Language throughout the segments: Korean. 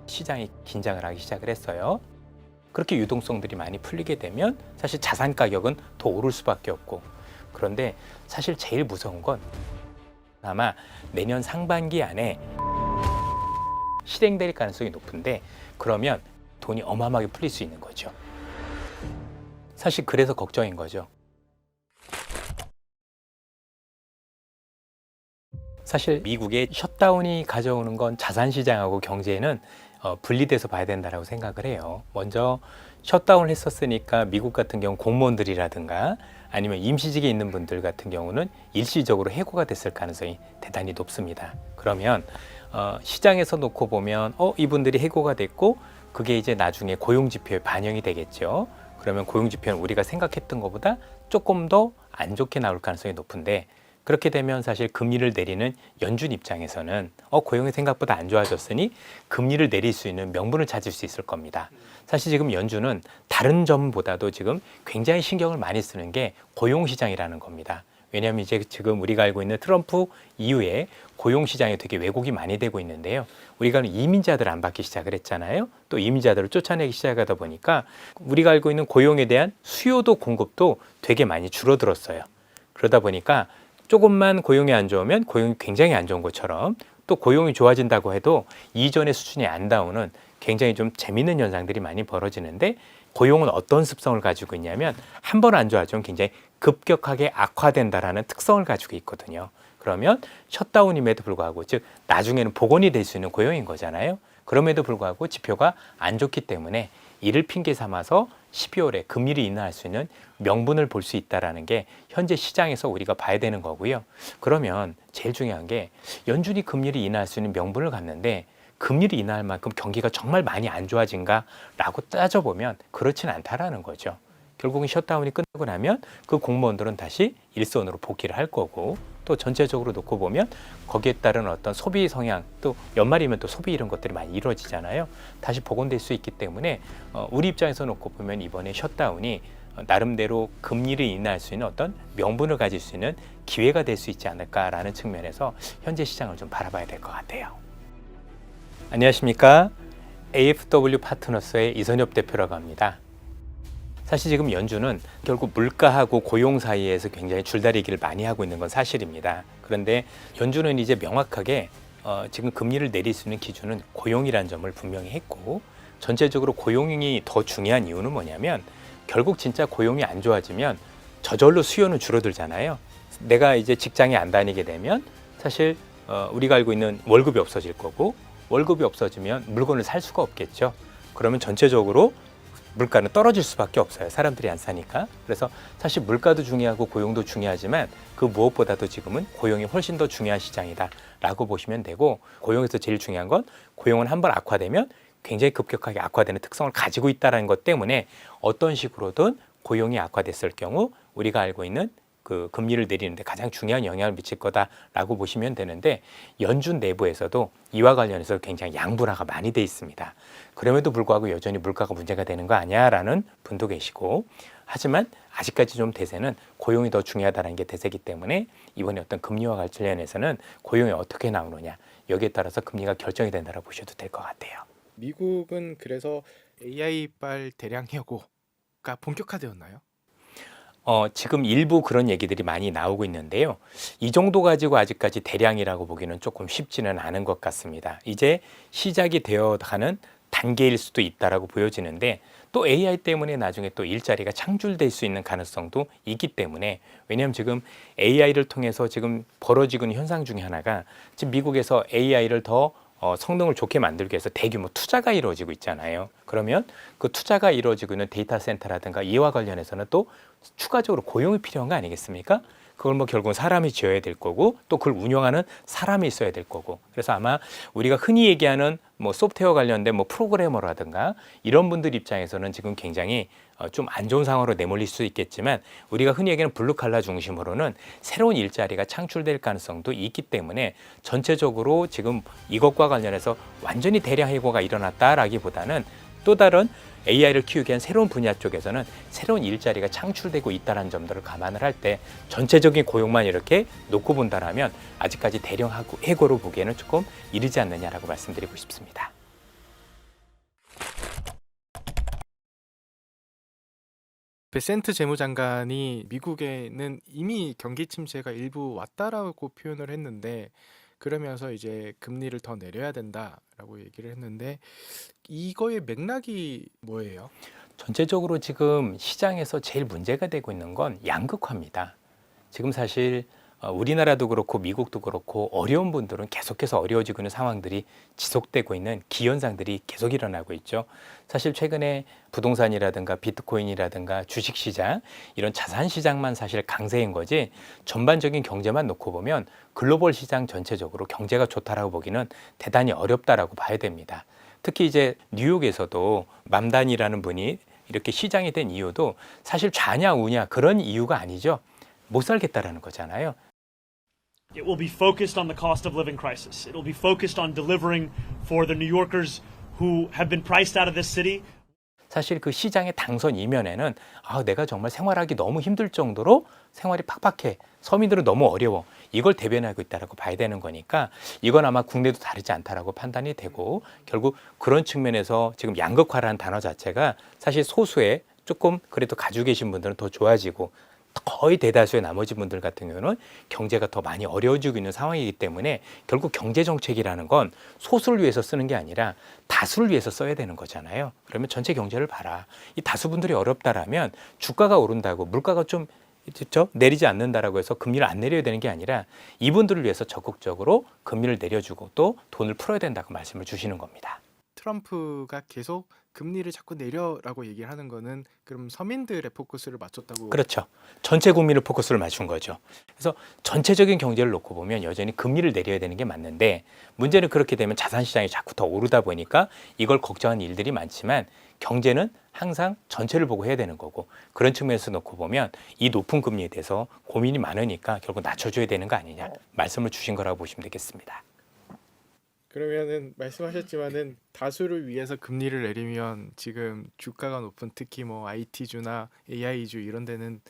시장이 긴장을 하기 시작을 했어요. 그렇게 유동성들이 많이 풀리게 되면 사실 자산 가격은 더 오를 수밖에 없고, 그런데 사실 제일 무서운 건 아마 내년 상반기 안에 실행될 가능성이 높은데, 그러면 돈이 어마어마하게 풀릴 수 있는 거죠. 사실 그래서 걱정인 거죠. 사실 미국의 셧다운이 가져오는 건 자산시장하고 경제에는 분리돼서 봐야 된다고 생각을 해요. 먼저 셧다운을 했었으니까 미국 같은 경우 공무원들이라든가 아니면 임시직에 있는 분들 같은 경우는 일시적으로 해고가 됐을 가능성이 대단히 높습니다. 그러면 시장에서 놓고 보면 이분들이 해고가 됐고, 그게 이제 나중에 고용지표에 반영이 되겠죠. 그러면 고용지표는 우리가 생각했던 것보다 조금 더 안 좋게 나올 가능성이 높은데, 그렇게 되면 사실 금리를 내리는 연준 입장에서는 고용이 생각보다 안 좋아졌으니 금리를 내릴 수 있는 명분을 찾을 수 있을 겁니다. 사실 지금 연준은 다른 점보다도 지금 굉장히 신경을 많이 쓰는 게 고용시장이라는 겁니다. 왜냐하면 이제 지금 우리가 알고 있는 트럼프 이후에 고용시장에 되게 왜곡이 많이 되고 있는데요. 우리가 이민자들 안 받기 시작을 했잖아요. 또 이민자들을 쫓아내기 시작하다 보니까 우리가 알고 있는 고용에 대한 수요도 공급도 되게 많이 줄어들었어요. 그러다 보니까 조금만 고용이 안 좋으면 고용이 굉장히 안 좋은 것처럼, 또 고용이 좋아진다고 해도 이전의 수준이 안 닿는 굉장히 좀 재밌는 현상들이 많이 벌어지는데, 고용은 어떤 습성을 가지고 있냐면 한 번 안 좋아지면 굉장히 급격하게 악화된다라는 특성을 가지고 있거든요. 그러면 셧다운임에도 불구하고, 즉 나중에는 복원이 될 수 있는 고용인 거잖아요. 그럼에도 불구하고 지표가 안 좋기 때문에 이를 핑계 삼아서 12월에 금리를 인하할 수 있는 명분을 볼 수 있다는 게 현재 시장에서 우리가 봐야 되는 거고요. 그러면 제일 중요한 게 연준이 금리를 인하할 수 있는 명분을 갖는데, 금리를 인하할 만큼 경기가 정말 많이 안 좋아진가라고 따져보면 그렇진 않다라는 거죠. 결국은 셧다운이 끝나고 나면 그 공무원들은 다시 일선으로 복귀를 할 거고, 또 전체적으로 놓고 보면 거기에 따른 어떤 소비 성향, 또 연말이면 또 소비 이런 것들이 많이 이루어지잖아요. 다시 복원될 수 있기 때문에 우리 입장에서 놓고 보면 이번에 셧다운이 나름대로 금리를 인하할 수 있는 어떤 명분을 가질 수 있는 기회가 될 수 있지 않을까라는 측면에서 현재 시장을 좀 바라봐야 될 것 같아요. 안녕하십니까? AFW 파트너스의 이선엽 대표라고 합니다. 사실 지금 연준은 결국 물가하고 고용 사이에서 굉장히 줄다리기를 많이 하고 있는 건 사실입니다. 그런데 연준은 이제 명확하게 지금 금리를 내릴 수 있는 기준은 고용이라는 점을 분명히 했고, 전체적으로 고용이 더 중요한 이유는 뭐냐면, 결국 진짜 고용이 안 좋아지면 저절로 수요는 줄어들잖아요. 내가 이제 직장에 안 다니게 되면 사실 우리가 알고 있는 월급이 없어질 거고, 월급이 없어지면 물건을 살 수가 없겠죠. 그러면 전체적으로 물가는 떨어질 수밖에 없어요. 사람들이 안 사니까. 그래서 사실 물가도 중요하고 고용도 중요하지만 그 무엇보다도 지금은 고용이 훨씬 더 중요한 시장이다라고 보시면 되고, 고용에서 제일 중요한 건 고용은 한번 악화되면 굉장히 급격하게 악화되는 특성을 가지고 있다는 것 때문에 어떤 식으로든 고용이 악화됐을 경우 우리가 알고 있는 그 금리를 내리는데 가장 중요한 영향을 미칠 거다라고 보시면 되는데, 연준 내부에서도 이와 관련해서 굉장히 양분화가 많이 돼 있습니다. 그럼에도 불구하고 여전히 물가가 문제가 되는 거 아니야라는 분도 계시고, 하지만 아직까지 좀 대세는 고용이 더 중요하다는 게 대세이기 때문에 이번에 어떤 금리와 관련해서는 고용이 어떻게 나오느냐, 여기에 따라서 금리가 결정이 된다고 보셔도 될 것 같아요. 미국은 그래서 AI발 대량 해고가 본격화되었나요? 지금 일부 그런 얘기들이 많이 나오고 있는데요. 이 정도 가지고 아직까지 대량이라고 보기는 조금 쉽지는 않은 것 같습니다. 이제 시작이 되어가는 단계일 수도 있다라고 보여지는데, 또 AI 때문에 나중에 또 일자리가 창출될 수 있는 가능성도 있기 때문에, 왜냐하면 지금 AI를 통해서 지금 벌어지고 있는 현상 중에 하나가, 지금 미국에서 AI를 더 성능을 좋게 만들기 위해서 대규모 투자가 이루어지고 있잖아요. 그러면 그 투자가 이루어지고 있는 데이터 센터라든가 이와 관련해서는 또 추가적으로 고용이 필요한 거 아니겠습니까? 그걸 뭐 결국은 사람이 지어야 될 거고, 또 그걸 운영하는 사람이 있어야 될 거고, 그래서 아마 우리가 흔히 얘기하는 뭐 소프트웨어 관련된 뭐 프로그래머라든가 이런 분들 입장에서는 지금 굉장히 좀 안 좋은 상황으로 내몰릴 수 있겠지만, 우리가 흔히 얘기하는 블루칼라 중심으로는 새로운 일자리가 창출될 가능성도 있기 때문에, 전체적으로 지금 이것과 관련해서 완전히 대량 해고가 일어났다라기보다는 또 다른 AI를 키우기 위한 새로운 분야 쪽에서는 새로운 일자리가 창출되고 있다는 점들을 감안을 할 때 전체적인 고용만 이렇게 놓고 본다면 아직까지 대량 해고로 보기에는 조금 이르지 않느냐라고 말씀드리고 싶습니다. 베센트 재무장관이 미국에는 이미 경기 침체가 일부 왔다라고 표현을 했는데 그러면서 이제 금리를 더 내려야 된다라고 얘기를 했는데 이거의 맥락이 뭐예요? 전체적으로 지금 시장에서 제일 문제가 되고 있는 건 양극화입니다. 지금 사실 우리나라도 그렇고 미국도 그렇고 어려운 분들은 계속해서 어려워지고 있는 상황들이 지속되고 있는 기현상들이 계속 일어나고 있죠. 사실 최근에 부동산이라든가 비트코인이라든가 주식시장 이런 자산시장만 사실 강세인 거지 전반적인 경제만 놓고 보면 글로벌 시장 전체적으로 경제가 좋다라고 보기는 대단히 어렵다라고 봐야 됩니다. 특히 이제 뉴욕에서도 맘단이라는 분이 이렇게 시장이 된 이유도 사실 좌냐 우냐 그런 이유가 아니죠. 못 살겠다라는 거잖아요. It will be focused on the cost of living crisis. It will be focused on delivering for the New Yorkers who have been priced out of this city. 사실 그 시장의 당선 이면에는 내가 정말 생활하기 너무 힘들 정도로 생활이 팍팍해. 서민들은 너무 어려워. 이걸 대변하고 있다라고 봐야 되는 거니까 이건 아마 국내도 다르지 않다라고 판단이 되고 결국 그런 측면에서 지금 양극화라는 단어 자체가 사실 소수의 조금 그래도 가지고 계신 분들은 더 좋아지고 거의 대다수의 나머지 분들 같은 경우는 경제가 더 많이 어려워지고 있는 상황이기 때문에 결국 경제 정책이라는 건 소수를 위해서 쓰는 게 아니라 다수를 위해서 써야 되는 거잖아요. 그러면 전체 경제를 봐라. 이 다수분들이 어렵다라면 주가가 오른다고 물가가 좀 내리지 않는다라고 해서 금리를 안 내려야 되는 게 아니라 이분들을 위해서 적극적으로 금리를 내려주고 또 돈을 풀어야 된다고 말씀을 주시는 겁니다. 트럼프가 계속 금리를 자꾸 내려라고 얘기를 하는 거는 그럼 서민들의 포커스를 맞췄다고. 그렇죠. 전체 국민을 포커스를 맞춘 거죠. 그래서 전체적인 경제를 놓고 보면 여전히 금리를 내려야 되는 게 맞는데 문제는 그렇게 되면 자산시장이 자꾸 더 오르다 보니까 이걸 걱정하는 일들이 많지만 경제는 항상 전체를 보고 해야 되는 거고 그런 측면에서 놓고 보면 이 높은 금리에 대해서 고민이 많으니까 결국 낮춰줘야 되는 거 아니냐 말씀을 주신 거라고 보시면 되겠습니다. 그러면은 말씀하셨지만은 다수를 위해서 금리를 내리면 지금 주가가 높은 특히 뭐 IT주나 AI주 이런 데는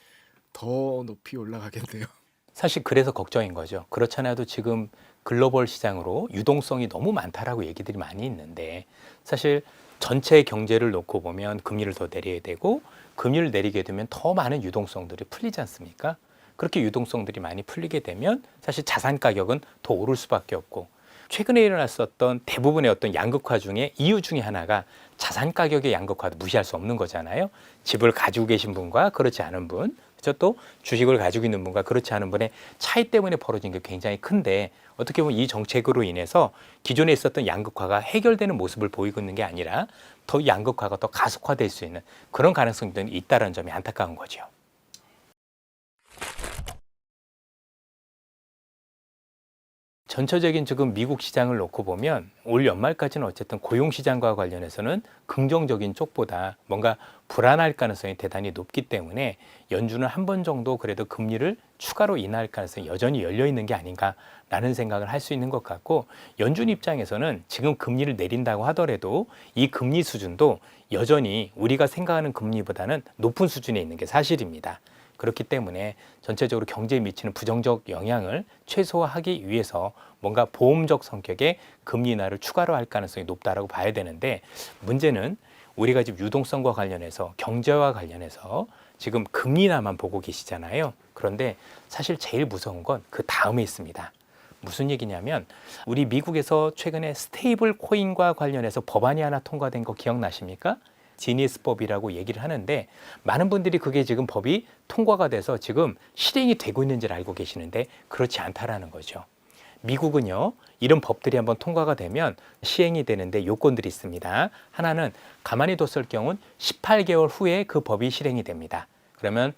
더 높이 올라가겠네요. 사실 그래서 걱정인 거죠. 그렇지 않아도 지금 글로벌 시장으로 유동성이 너무 많다라고 얘기들이 많이 있는데 사실 전체 경제를 놓고 보면 금리를 더 내려야 되고 금리를 내리게 되면 더 많은 유동성들이 풀리지 않습니까? 그렇게 유동성들이 많이 풀리게 되면 사실 자산 가격은 더 오를 수밖에 없고 최근에 일어났었던 대부분의 어떤 양극화 중에 이유 중에 하나가 자산 가격의 양극화도 무시할 수 없는 거잖아요. 집을 가지고 계신 분과 그렇지 않은 분, 그렇죠? 또 주식을 가지고 있는 분과 그렇지 않은 분의 차이 때문에 벌어진 게 굉장히 큰데 어떻게 보면 이 정책으로 인해서 기존에 있었던 양극화가 해결되는 모습을 보이고 있는 게 아니라 더 양극화가 더 가속화될 수 있는 그런 가능성들이 있다는 점이 안타까운 거죠. 전체적인 지금 미국 시장을 놓고 보면 올 연말까지는 어쨌든 고용 시장과 관련해서는 긍정적인 쪽보다 뭔가 불안할 가능성이 대단히 높기 때문에 연준은 한 번 정도 그래도 금리를 추가로 인하할 가능성이 여전히 열려 있는 게 아닌가라는 생각을 할 수 있는 것 같고 연준 입장에서는 지금 금리를 내린다고 하더라도 이 금리 수준도 여전히 우리가 생각하는 금리보다는 높은 수준에 있는 게 사실입니다. 그렇기 때문에 전체적으로 경제에 미치는 부정적 영향을 최소화하기 위해서 뭔가 보험적 성격의 금리 인하를 추가로 할 가능성이 높다라고 봐야 되는데 문제는 우리가 지금 유동성과 관련해서 경제와 관련해서 지금 금리 인하만 보고 계시잖아요. 그런데 사실 제일 무서운 건 그 다음에 있습니다. 무슨 얘기냐면 우리 미국에서 최근에 스테이블 코인과 관련해서 법안이 하나 통과된 거 기억나십니까? 지니스법이라고 얘기를 하는데 많은 분들이 그게 지금 법이 통과가 돼서 지금 실행이 되고 있는지를 알고 계시는데 그렇지 않다라는 거죠. 미국은요, 이런 법들이 한번 통과가 되면 시행이 되는데 요건들이 있습니다. 하나는 가만히 뒀을 경우는 18개월 후에 그 법이 실행이 됩니다. 그러면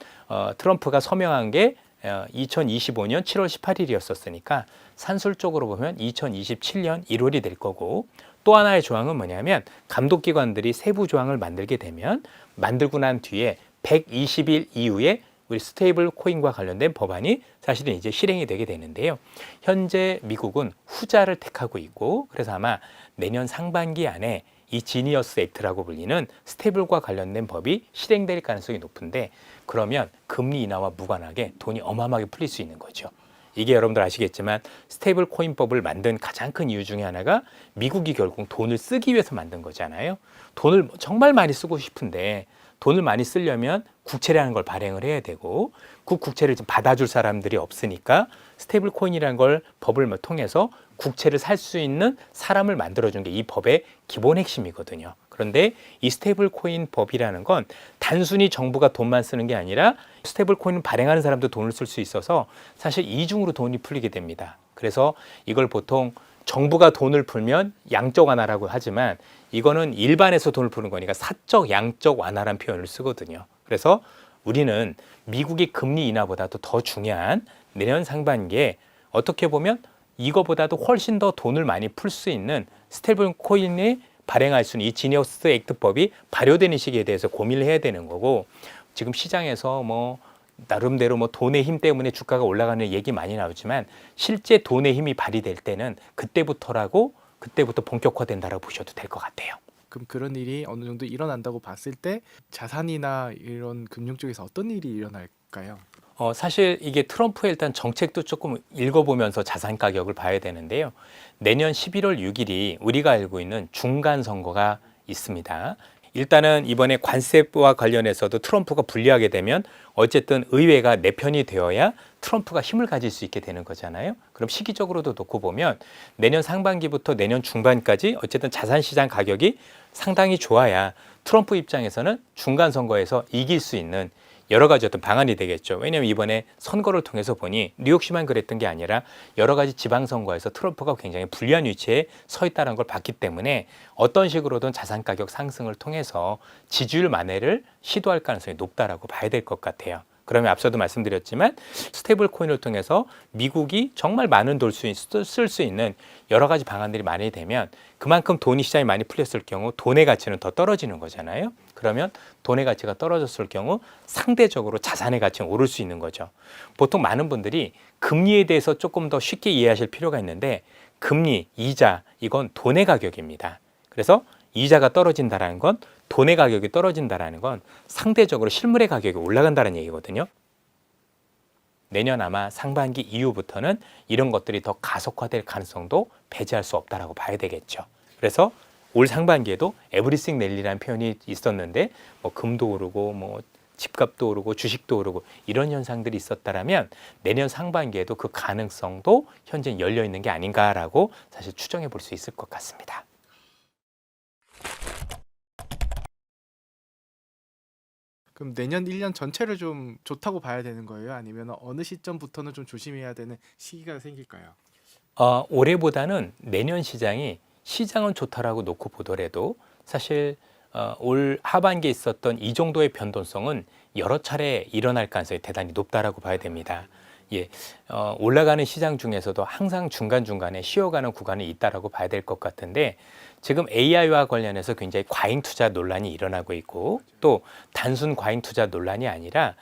트럼프가 서명한 게 2025년 7월 18일이었었으니까 산술적으로 보면 2027년 1월이 될 거고 또 하나의 조항은 뭐냐면 감독기관들이 세부 조항을 만들게 되면 만들고 난 뒤에 120일 이후에 우리 스테이블 코인과 관련된 법안이 사실은 이제 실행이 되게 되는데요. 현재 미국은 후자를 택하고 있고 그래서 아마 내년 상반기 안에 이 지니어스 액트라고 불리는 스테이블과 관련된 법이 실행될 가능성이 높은데 그러면 금리 인하와 무관하게 돈이 어마어마하게 풀릴 수 있는 거죠. 이게 여러분들 아시겠지만 스테이블 코인법을 만든 가장 큰 이유 중에 하나가 미국이 결국 돈을 쓰기 위해서 만든 거잖아요. 돈을 정말 많이 쓰고 싶은데 돈을 많이 쓰려면 국채라는 걸 발행을 해야 되고 그 국채를 지금 받아줄 사람들이 없으니까 스테이블 코인이라는 걸 법을 통해서 국채를 살 수 있는 사람을 만들어준 게 이 법의 기본 핵심이거든요. 그런데 이 스테이블 코인 법이라는 건 단순히 정부가 돈만 쓰는 게 아니라 스테이블 코인을 발행하는 사람도 돈을 쓸 수 있어서 사실 이중으로 돈이 풀리게 됩니다. 그래서 이걸 보통 정부가 돈을 풀면 양적 완화라고 하지만 이거는 일반에서 돈을 푸는 거니까 사적, 양적 완화라는 표현을 쓰거든요. 그래서 우리는 미국의 금리 인하보다도 더 중요한 내년 상반기에 어떻게 보면 이거보다도 훨씬 더 돈을 많이 풀 수 있는 스테이블 코인이 발행할 수 있는 이 지니어스 액트법이 발효되는 시기에 대해서 고민을 해야 되는 거고 지금 시장에서 나름대로 돈의 힘 때문에 주가가 올라가는 얘기 많이 나오지만 실제 돈의 힘이 발휘될 때는 그때부터 본격화된다라고 보셔도 될 것 같아요. 그럼 그런 일이 어느 정도 일어난다고 봤을 때 자산이나 이런 금융 쪽에서 어떤 일이 일어날까요? 사실 이게 트럼프의 일단 정책도 조금 읽어보면서 자산 가격을 봐야 되는데요. 내년 11월 6일이 우리가 알고 있는 중간 선거가 있습니다. 일단은 이번에 관세와 관련해서도 트럼프가 불리하게 되면 어쨌든 의회가 내 편이 되어야 트럼프가 힘을 가질 수 있게 되는 거잖아요. 그럼 시기적으로도 놓고 보면 내년 상반기부터 내년 중반까지 어쨌든 자산시장 가격이 상당히 좋아야 트럼프 입장에서는 중간 선거에서 이길 수 있는 여러 가지 어떤 방안이 되겠죠. 왜냐하면 이번에 선거를 통해서 보니 뉴욕시만 그랬던 게 아니라 여러 가지 지방선거에서 트럼프가 굉장히 불리한 위치에 서 있다는 걸 봤기 때문에 어떤 식으로든 자산 가격 상승을 통해서 지지율 만회를 시도할 가능성이 높다라고 봐야 될 것 같아요. 그러면 앞서도 말씀드렸지만 스테이블 코인을 통해서 미국이 정말 많은 돈 쓸 수 있는 여러 가지 방안들이 많이 되면 그만큼 돈이 시장이 많이 풀렸을 경우 돈의 가치는 더 떨어지는 거잖아요. 그러면 돈의 가치가 떨어졌을 경우 상대적으로 자산의 가치는 오를 수 있는 거죠. 보통 많은 분들이 금리에 대해서 조금 더 쉽게 이해하실 필요가 있는데 금리, 이자 이건 돈의 가격입니다. 그래서 이자가 떨어진다는 건 돈의 가격이 떨어진다는 건 상대적으로 실물의 가격이 올라간다는 얘기거든요. 내년 아마 상반기 이후부터는 이런 것들이 더 가속화될 가능성도 배제할 수 없다라고 봐야 되겠죠. 그래서 올 상반기에도 에브리싱 랠리라는 표현이 있었는데 금도 오르고 집값도 오르고 주식도 오르고 이런 현상들이 있었다라면 내년 상반기에도 그 가능성도 현재 열려 있는 게 아닌가라고 사실 추정해 볼 수 있을 것 같습니다. 그럼 내년 1년 전체를 좀 좋다고 봐야 되는 거예요? 아니면 어느 시점부터는 좀 조심해야 되는 시기가 생길까요? 올해보다는 내년 시장은 좋다라고 놓고 보더라도 사실 올 하반기에 있었던 이 정도의 변동성은 여러 차례 일어날 가능성이 대단히 높다라고 봐야 됩니다. 올라가는 시장 중에서도 항상 중간중간에 쉬어가는 구간이 있다라고 봐야 될 것 같은데 지금 AI와 관련해서 굉장히 과잉 투자 논란이 일어나고 있고 또 단순 과잉 투자 논란이 아니라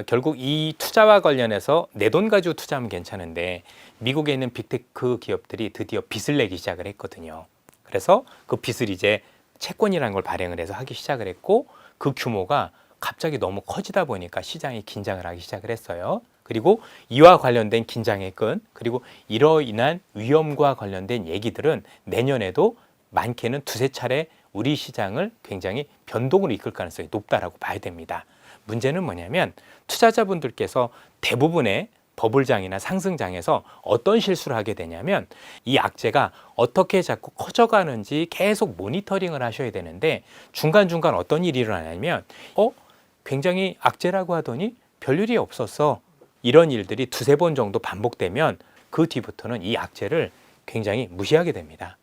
결국 이 투자와 관련해서 내 돈 가지고 투자하면 괜찮은데 미국에 있는 빅테크 기업들이 드디어 빚을 내기 시작을 했거든요. 그래서 그 빚을 이제 채권이라는 걸 발행을 해서 하기 시작을 했고 그 규모가 갑자기 너무 커지다 보니까 시장이 긴장을 하기 시작을 했어요. 그리고 이와 관련된 긴장의 끈 그리고 이로 인한 위험과 관련된 얘기들은 내년에도 많게는 두세 차례 우리 시장을 굉장히 변동으로 이끌 가능성이 높다라고 봐야 됩니다. 문제는 뭐냐면 투자자분들께서 대부분의 버블장이나 상승장에서 어떤 실수를 하게 되냐면 이 악재가 어떻게 자꾸 커져가는지 계속 모니터링을 하셔야 되는데 중간중간 어떤 일이 일어나냐면 굉장히 악재라고 하더니 별일이 없었어. 이런 일들이 두세 번 정도 반복되면 그 뒤부터는 이 악재를 굉장히 무시하게 됩니다.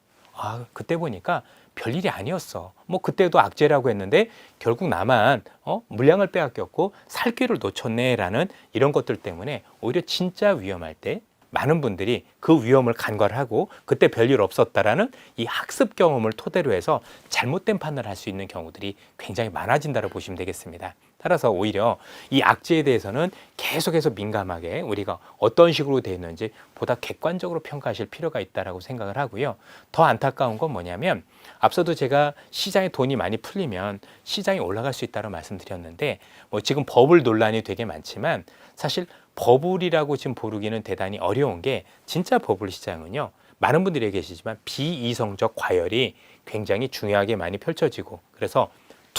그때 보니까 별일이 아니었어. 그때도 악재라고 했는데 결국 나만 물량을 빼앗겼고 살 기회를 놓쳤네라는 이런 것들 때문에 오히려 진짜 위험할 때 많은 분들이 그 위험을 간과하고 그때 별일 없었다라는 이 학습 경험을 토대로 해서 잘못된 판단을 할 수 있는 경우들이 굉장히 많아진다고 보시면 되겠습니다. 따라서 오히려 이 악재에 대해서는 계속해서 민감하게 우리가 어떤 식으로 되어 있는지 보다 객관적으로 평가하실 필요가 있다고 생각을 하고요. 더 안타까운 건 뭐냐면 앞서도 제가 시장에 돈이 많이 풀리면 시장이 올라갈 수 있다고 말씀드렸는데 지금 버블 논란이 되게 많지만 사실 버블이라고 지금 부르기는 대단히 어려운 게 진짜 버블 시장은요. 많은 분들이 계시지만 비이성적 과열이 굉장히 중요하게 많이 펼쳐지고 그래서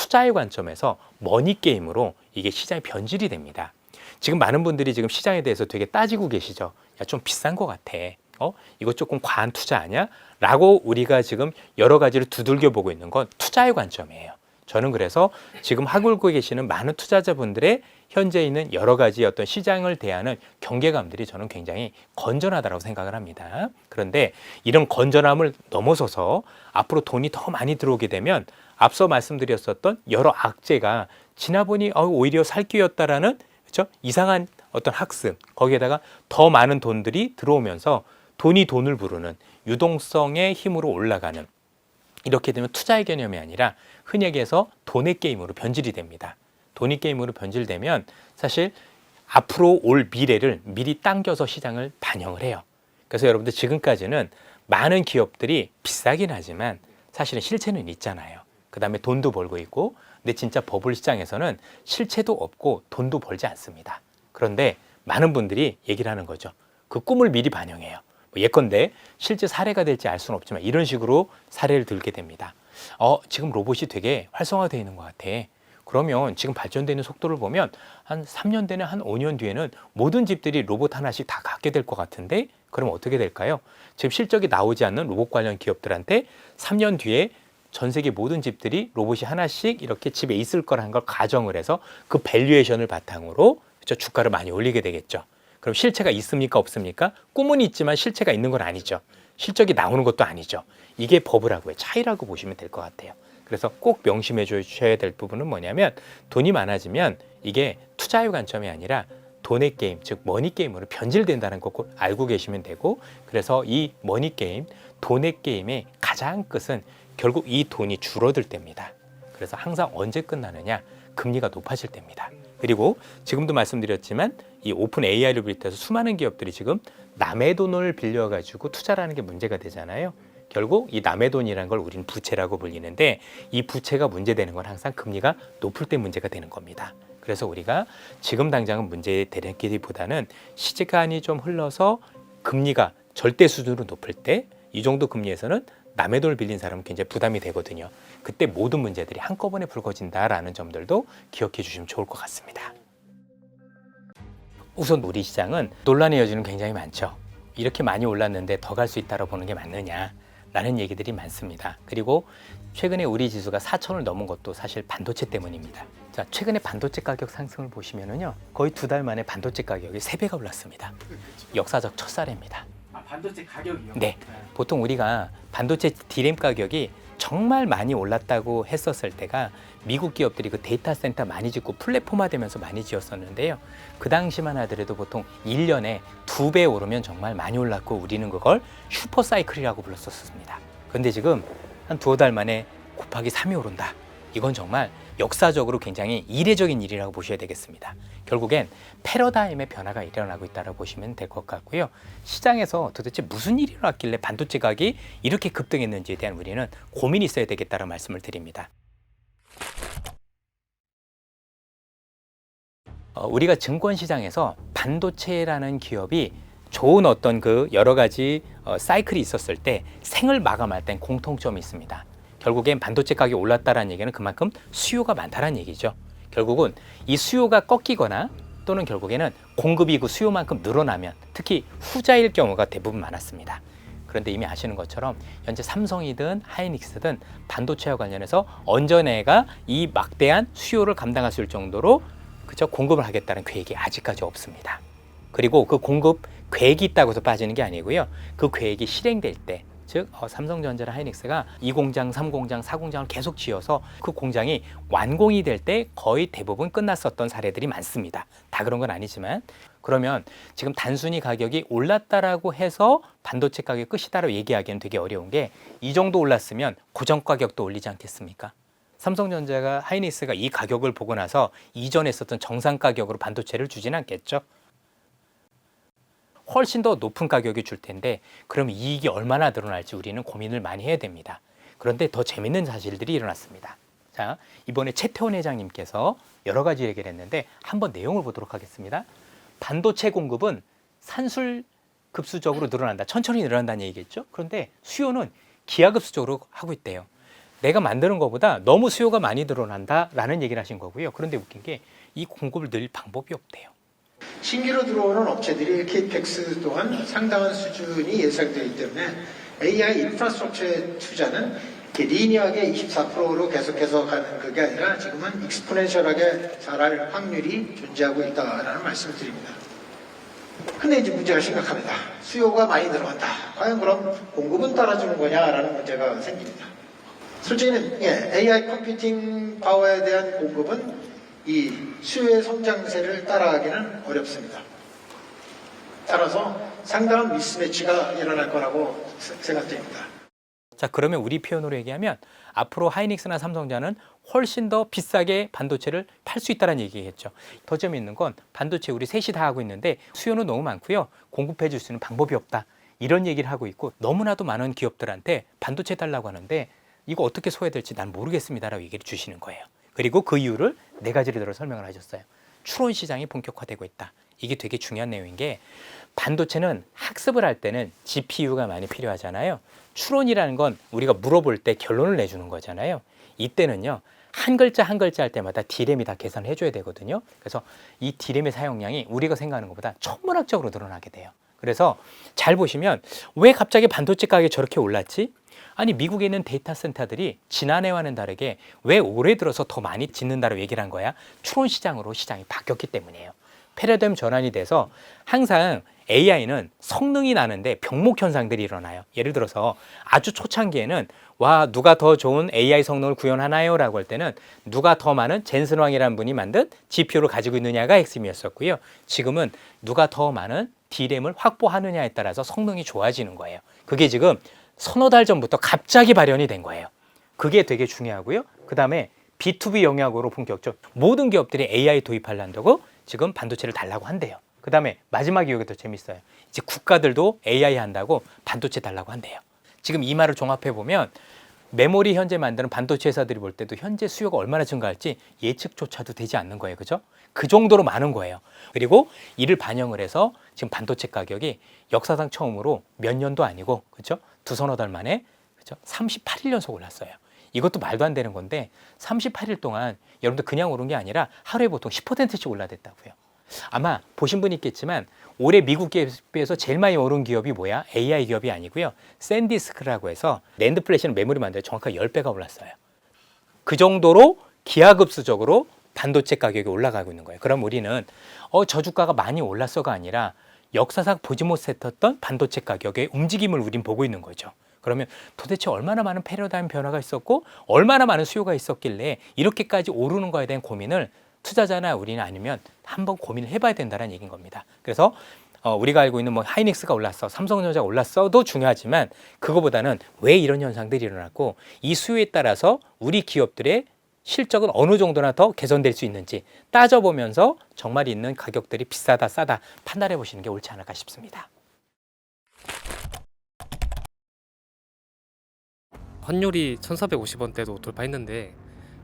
투자의 관점에서 머니 게임으로 이게 시장이 변질이 됩니다. 지금 많은 분들이 지금 시장에 대해서 되게 따지고 계시죠. 야, 좀 비싼 것 같아. 이거 조금 과한 투자 아니야? 라고 우리가 지금 여러 가지를 두들겨 보고 있는 건 투자의 관점이에요. 저는 그래서 지금 하고 있고 계시는 많은 투자자분들의 현재 있는 여러 가지 어떤 시장을 대하는 경계감들이 저는 굉장히 건전하다고 생각을 합니다. 그런데 이런 건전함을 넘어서서 앞으로 돈이 더 많이 들어오게 되면 앞서 말씀드렸었던 여러 악재가 지나보니 오히려 살 기회였다라는, 그렇죠? 이상한 어떤 학습, 거기에다가 더 많은 돈들이 들어오면서 돈이 돈을 부르는 유동성의 힘으로 올라가는, 이렇게 되면 투자의 개념이 아니라 흔히 얘기해서 돈의 게임으로 변질이 됩니다. 돈의 게임으로 변질되면 사실 앞으로 올 미래를 미리 당겨서 시장을 반영을 해요. 그래서 여러분들 지금까지는 많은 기업들이 비싸긴 하지만 사실은 실체는 있잖아요. 그 다음에 돈도 벌고 있고, 근데 진짜 버블 시장에서는 실체도 없고 돈도 벌지 않습니다. 그런데 많은 분들이 얘기를 하는 거죠. 그 꿈을 미리 반영해요. 예컨대 실제 사례가 될지 알 수는 없지만 이런 식으로 사례를 들게 됩니다. 지금 로봇이 되게 활성화되어 있는 것 같아. 그러면 지금 발전되는 속도를 보면 한 3년 뒤나 한 5년 뒤에는 모든 집들이 로봇 하나씩 다 갖게 될 것 같은데, 그럼 어떻게 될까요? 지금 실적이 나오지 않는 로봇 관련 기업들한테 3년 뒤에 전 세계 모든 집들이 로봇이 하나씩 이렇게 집에 있을 거라는 걸 가정을 해서 그 밸류에이션을 바탕으로, 그렇죠? 주가를 많이 올리게 되겠죠. 그럼 실체가 있습니까? 없습니까? 꿈은 있지만 실체가 있는 건 아니죠. 실적이 나오는 것도 아니죠. 이게 버블하고의 차이라고 보시면 될 것 같아요. 그래서 꼭 명심해 주셔야 될 부분은 뭐냐면, 돈이 많아지면 이게 투자의 관점이 아니라 돈의 게임, 즉 머니 게임으로 변질된다는 거 꼭 알고 계시면 되고, 그래서 이 머니 게임, 돈의 게임의 가장 끝은 결국 이 돈이 줄어들 때입니다. 그래서 항상 언제 끝나느냐? 금리가 높아질 때입니다. 그리고 지금도 말씀드렸지만 이 오픈 AI를 비롯해서 수많은 기업들이 지금 남의 돈을 빌려가지고 투자라는 게 문제가 되잖아요. 결국 이 남의 돈이라는 걸 우리는 부채라고 불리는데, 이 부채가 문제되는 건 항상 금리가 높을 때 문제가 되는 겁니다. 그래서 우리가 지금 당장은 문제되기보다는 시간이 좀 흘러서 금리가 절대 수준으로 높을 때, 이 정도 금리에서는 남의 돈을 빌린 사람은 굉장히 부담이 되거든요. 그때 모든 문제들이 한꺼번에 불거진다라는 점들도 기억해 주시면 좋을 것 같습니다. 우선 우리 시장은 논란의 여지는 굉장히 많죠. 이렇게 많이 올랐는데 더 갈 수 있다고 보는 게 맞느냐 라는 얘기들이 많습니다. 그리고 최근에 우리 지수가 4,000을 넘은 것도 사실 반도체 때문입니다. 자, 최근에 반도체 가격 상승을 보시면은요, 거의 2달 만에 반도체 가격이 3배가 올랐습니다. 역사적 첫사례입니다. 반도체 가격이요? 네. 보통 우리가 반도체 디램 가격이 정말 많이 올랐다고 했었을 때가 미국 기업들이 그 데이터 센터 많이 짓고 플랫폼화되면서 많이 지었었는데요. 그 당시만 하더라도 보통 1년에 2배 오르면 정말 많이 올랐고 우리는 그걸 슈퍼사이클이라고 불렀었습니다. 그런데 지금 한 2달 만에 곱하기 3이 오른다. 이건 정말 역사적으로 굉장히 이례적인 일이라고 보셔야 되겠습니다. 결국엔 패러다임의 변화가 일어나고 있다고 보시면 될 것 같고요. 시장에서 도대체 무슨 일이 일어났길래 반도체 가격이 이렇게 급등했는지에 대한 우리는 고민이 있어야 되겠다는 말씀을 드립니다. 우리가 증권시장에서 반도체라는 기업이 좋은 어떤 그 여러 가지 사이클이 있었을 때 생을 마감할 땐 공통점이 있습니다. 결국엔 반도체 가격이 올랐다는 얘기는 그만큼 수요가 많다는 얘기죠. 결국은 이 수요가 꺾이거나 또는 결국에는 공급이 그 수요만큼 늘어나면 특히 후자일 경우가 대부분 많았습니다. 그런데 이미 아시는 것처럼 현재 삼성이든 하이닉스든 반도체와 관련해서 언제내가 이 막대한 수요를 감당할 수 있을 정도로 그저 공급을 하겠다는 계획이 아직까지 없습니다. 그리고 그 공급 계획이 있다고 해서 빠지는 게 아니고요. 그 계획이 실행될 때, 즉 삼성전자나 하이닉스가 2공장, 3공장, 4공장을 계속 지어서 그 공장이 완공이 될 때 거의 대부분 끝났었던 사례들이 많습니다. 다 그런 건 아니지만, 그러면 지금 단순히 가격이 올랐다라고 해서 반도체 가격이 끝이다라고 얘기하기는 되게 어려운 게, 이 정도 올랐으면 고정 가격도 올리지 않겠습니까? 삼성전자가 하이닉스가 이 가격을 보고 나서 이전에 있었던 정상 가격으로 반도체를 주지는 않겠죠. 훨씬 더 높은 가격이 줄 텐데 그럼 이익이 얼마나 늘어날지 우리는 고민을 많이 해야 됩니다. 그런데 더 재밌는 사실들이 일어났습니다. 자, 이번에 최태원 회장님께서 여러 가지 얘기를 했는데 한번 내용을 보도록 하겠습니다. 반도체 공급은 산술급수적으로 늘어난다. 천천히 늘어난다는 얘기겠죠. 그런데 수요는 기하급수적으로 하고 있대요. 내가 만드는 것보다 너무 수요가 많이 늘어난다라는 얘기를 하신 거고요. 그런데 웃긴 게 이 공급을 늘릴 방법이 없대요. 신규로 들어오는 업체들이 KPX 또한 상당한 수준이 예상되기 때문에 AI 인프라스트럭처의 투자는 이렇게 리니어하게 24%로 계속해서 가는 그게 아니라 지금은 익스포넨셜하게 자랄 확률이 존재하고 있다는 말씀을 드립니다. 근데 이제 문제가 심각합니다. 수요가 많이 늘어난다. 과연 그럼 공급은 따라주는 거냐라는 문제가 생깁니다. 솔직히는 AI 컴퓨팅 파워에 대한 공급은 이 수요의 성장세를 따라가기는 어렵습니다. 따라서 상당한 미스매치가 일어날 거라고 생각됩니다. 자, 그러면 우리 표현으로 얘기하면 앞으로 하이닉스나 삼성전자는 훨씬 더 비싸게 반도체를 팔 수 있다는 얘기겠죠. 더 재미있는 건 반도체 우리 셋이 다 하고 있는데 수요는 너무 많고요. 공급해 줄 수 있는 방법이 없다. 이런 얘기를 하고 있고 너무나도 많은 기업들한테 반도체 달라고 하는데 이거 어떻게 소화될지 난 모르겠습니다라고 얘기를 주시는 거예요. 그리고 그 이유를 4가지를 들어 설명을 하셨어요. 추론 시장이 본격화되고 있다. 이게 되게 중요한 내용인 게 반도체는 학습을 할 때는 GPU가 많이 필요하잖아요. 추론이라는 건 우리가 물어볼 때 결론을 내주는 거잖아요. 이때는요. 한 글자 한 글자 할 때마다 D램이 다 계산을 해줘야 되거든요. 그래서 이 D램의 사용량이 우리가 생각하는 것보다 천문학적으로 늘어나게 돼요. 그래서 잘 보시면 왜 갑자기 반도체 가격이 저렇게 올랐지? 아니 미국에 있는 데이터 센터들이 지난해와는 다르게 왜 올해 들어서 더 많이 짓는다고 얘기를 한 거야? 추론 시장으로 시장이 바뀌었기 때문이에요. 패러다임 전환이 돼서 항상 AI는 성능이 나는데 병목 현상들이 일어나요. 예를 들어서 아주 초창기에는 와 누가 더 좋은 AI 성능을 구현하나요? 라고 할 때는 누가 더 많은 젠슨 왕이라는 분이 만든 GPU를 가지고 있느냐가 핵심이었었고요. 지금은 누가 더 많은 D램을 확보하느냐에 따라서 성능이 좋아지는 거예요. 그게 지금 서너 달 전부터 갑자기 발현이 된 거예요. 그게 되게 중요하고요. 그 다음에 B2B 영역으로 본격적 모든 기업들이 AI 도입하려고 지금 반도체를 달라고 한대요. 그 다음에 마지막 이유가 더 재밌어요. 이제 국가들도 AI 한다고 반도체 달라고 한대요. 지금 이 말을 종합해 보면 메모리 현재 만드는 반도체 회사들이 볼 때도 현재 수요가 얼마나 증가할지 예측조차도 되지 않는 거예요. 그죠? 그 정도로 많은 거예요. 그리고 이를 반영을 해서 지금 반도체 가격이 역사상 처음으로 몇 년도 아니고 그죠? 두서너 달 만에 그죠? 38일 연속 올랐어요. 이것도 말도 안 되는 건데 38일 동안 여러분들 그냥 오른 게 아니라 하루에 보통 10%씩 올라댔다고요. 아마 보신 분이 있겠지만 올해 미국 기업에서 제일 많이 오른 기업이 뭐야? AI 기업이 아니고요. 샌디스크라고 해서 낸드 플래시는 메모리 만들어 정확하게 10배가 올랐어요. 그 정도로 기하급수적으로 반도체 가격이 올라가고 있는 거예요. 그럼 우리는 저주가가 많이 올랐어가 아니라 역사상 보지 못했던 반도체 가격의 움직임을 우린 보고 있는 거죠. 그러면 도대체 얼마나 많은 패러다임 변화가 있었고 얼마나 많은 수요가 있었길래 이렇게까지 오르는 거에 대한 고민을 투자자나 우리는 아니면 한번 고민을 해봐야 된다는 얘기인 겁니다. 그래서 우리가 알고 있는 뭐 하이닉스가 올랐어, 삼성전자가 올랐어도 중요하지만 그거보다는 왜 이런 현상들이 일어났고 이 수요에 따라서 우리 기업들의 실적은 어느 정도나 더 개선될 수 있는지 따져보면서 정말 있는 가격들이 비싸다 싸다 판단해 보시는 게 옳지 않을까 싶습니다. 환율이 1,450원대도 돌파했는데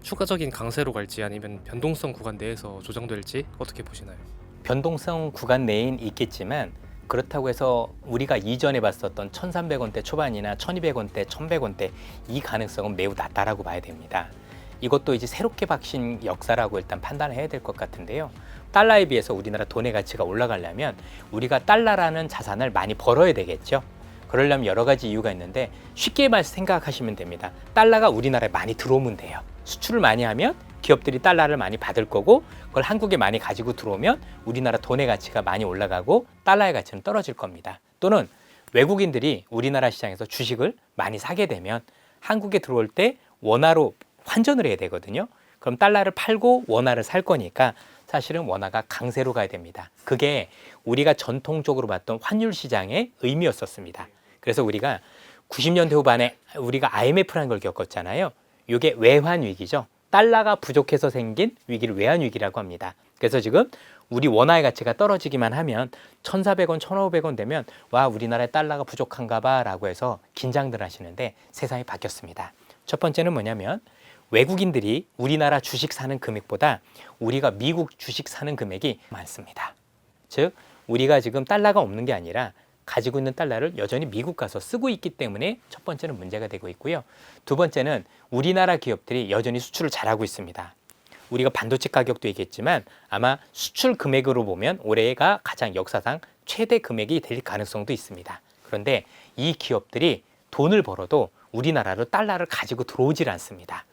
추가적인 강세로 갈지 아니면 변동성 구간 내에서 조정될지 어떻게 보시나요? 변동성 구간 내인 있겠지만 그렇다고 해서 우리가 이전에 봤었던 1,300원대 초반이나 1,200원대, 1,100원대 이 가능성은 매우 낮다라고 봐야 됩니다. 이것도 이제 새롭게 박신 역사라고 일단 판단을 해야 될 것 같은데요. 달러에 비해서 우리나라 돈의 가치가 올라가려면 우리가 달러라는 자산을 많이 벌어야 되겠죠. 그러려면 여러 가지 이유가 있는데 쉽게 생각하시면 됩니다. 달러가 우리나라에 많이 들어오면 돼요. 수출을 많이 하면 기업들이 달러를 많이 받을 거고 그걸 한국에 많이 가지고 들어오면 우리나라 돈의 가치가 많이 올라가고 달러의 가치는 떨어질 겁니다. 또는 외국인들이 우리나라 시장에서 주식을 많이 사게 되면 한국에 들어올 때 원화로 환전을 해야 되거든요. 그럼 달러를 팔고 원화를 살 거니까 사실은 원화가 강세로 가야 됩니다. 그게 우리가 전통적으로 봤던 환율 시장의 의미였었습니다. 그래서 우리가 90년대 후반에 우리가 IMF라는 걸 겪었잖아요. 이게 외환 위기죠. 달러가 부족해서 생긴 위기를 외환 위기라고 합니다. 그래서 지금 우리 원화의 가치가 떨어지기만 하면 1,400원, 1,500원 되면 와 우리나라에 달러가 부족한가 봐 라고 해서 긴장들 하시는데 세상이 바뀌었습니다. 첫 번째는 뭐냐면 외국인들이 우리나라 주식 사는 금액보다 우리가 미국 주식 사는 금액이 많습니다. 즉 우리가 지금 달러가 없는 게 아니라 가지고 있는 달러를 여전히 미국 가서 쓰고 있기 때문에 첫 번째는 문제가 되고 있고요. 두 번째는 우리나라 기업들이 여전히 수출을 잘하고 있습니다. 우리가 반도체 가격도 얘기했지만 아마 수출 금액으로 보면 올해가 가장 역사상 최대 금액이 될 가능성도 있습니다. 그런데 이 기업들이 돈을 벌어도 우리나라로 달러를 가지고 들어오질 않습니다.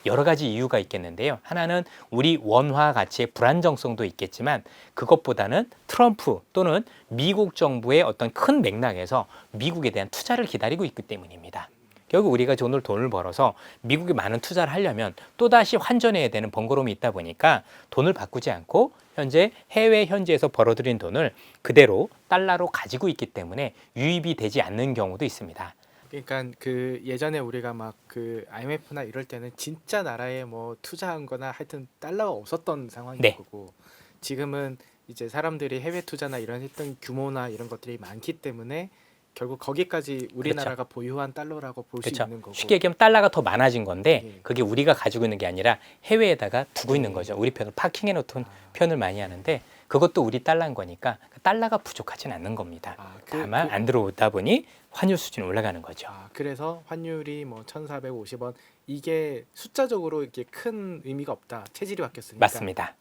여러 가지 이유가 있겠는데요. 하나는 우리 원화 가치의 불안정성도 있겠지만 그것보다는 트럼프 또는 미국 정부의 어떤 큰 맥락에서 미국에 대한 투자를 기다리고 있기 때문입니다. 결국 우리가 돈을 벌어서 미국에 많은 투자를 하려면 또다시 환전해야 되는 번거로움이 있다 보니까 돈을 바꾸지 않고 현재 해외 현지에서 벌어들인 돈을 그대로 달러로 가지고 있기 때문에 유입이 되지 않는 경우도 있습니다. 그러니까 그 예전에 우리가 막 그 IMF나 이럴 때는 진짜 나라에 뭐 투자한 거나 하여튼 달러가 없었던 상황인 네. 거고 지금은 이제 사람들이 해외 투자나 이런 했던 규모나 이런 것들이 많기 때문에 결국 거기까지 우리나라가 보유한 달러라고 볼 수 그렇죠. 있는 거고. 쉽게 얘기하면 달러가 더 많아진 건데 예. 그게 우리가 가지고 있는 게 아니라 해외에다가 두고 있는 거죠. 우리 편을 파킹해 놓던 표현을 많이 하는데 그것도 우리 달러인 거니까 달러가 부족하진 않는 겁니다. 다만 안 들어오다 보니 환율 수준이 올라가는 거죠. 그래서 환율이 뭐 1,450원 이게 숫자적으로 이렇게 큰 의미가 없다. 체질이 바뀌었으니까. 맞습니다.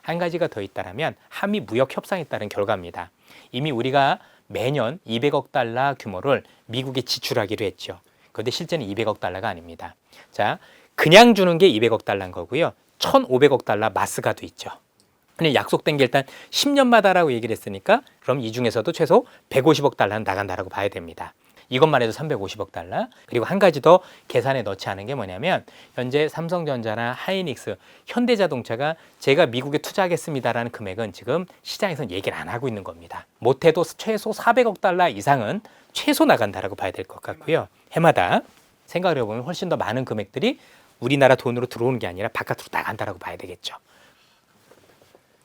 한 가지가 더 있다라면 한미 무역 협상에 따른 결과입니다. 이미 우리가 매년 200억 달러 규모를 미국에 지출하기로 했죠. 그런데 실제는 200억 달러가 아닙니다. 자, 그냥 주는 게 200억 달러인 거고요. 1,500억 달러 마스가도 있죠. 근데 약속된 게 일단 10년마다라고 얘기를 했으니까 그럼 이 중에서도 최소 150억 달러는 나간다라고 봐야 됩니다. 이것만 해도 350억 달러. 그리고 한 가지 더 계산에 넣지 않은 게 뭐냐면 현재 삼성전자나 하이닉스, 현대자동차가 제가 미국에 투자하겠습니다라는 금액은 지금 시장에서는 얘기를 안 하고 있는 겁니다. 못해도 최소 400억 달러 이상은 최소 나간다라고 봐야 될 것 같고요. 해마다 생각을 해보면 훨씬 더 많은 금액들이 우리나라 돈으로 들어오는 게 아니라 바깥으로 나간다라고 봐야 되겠죠.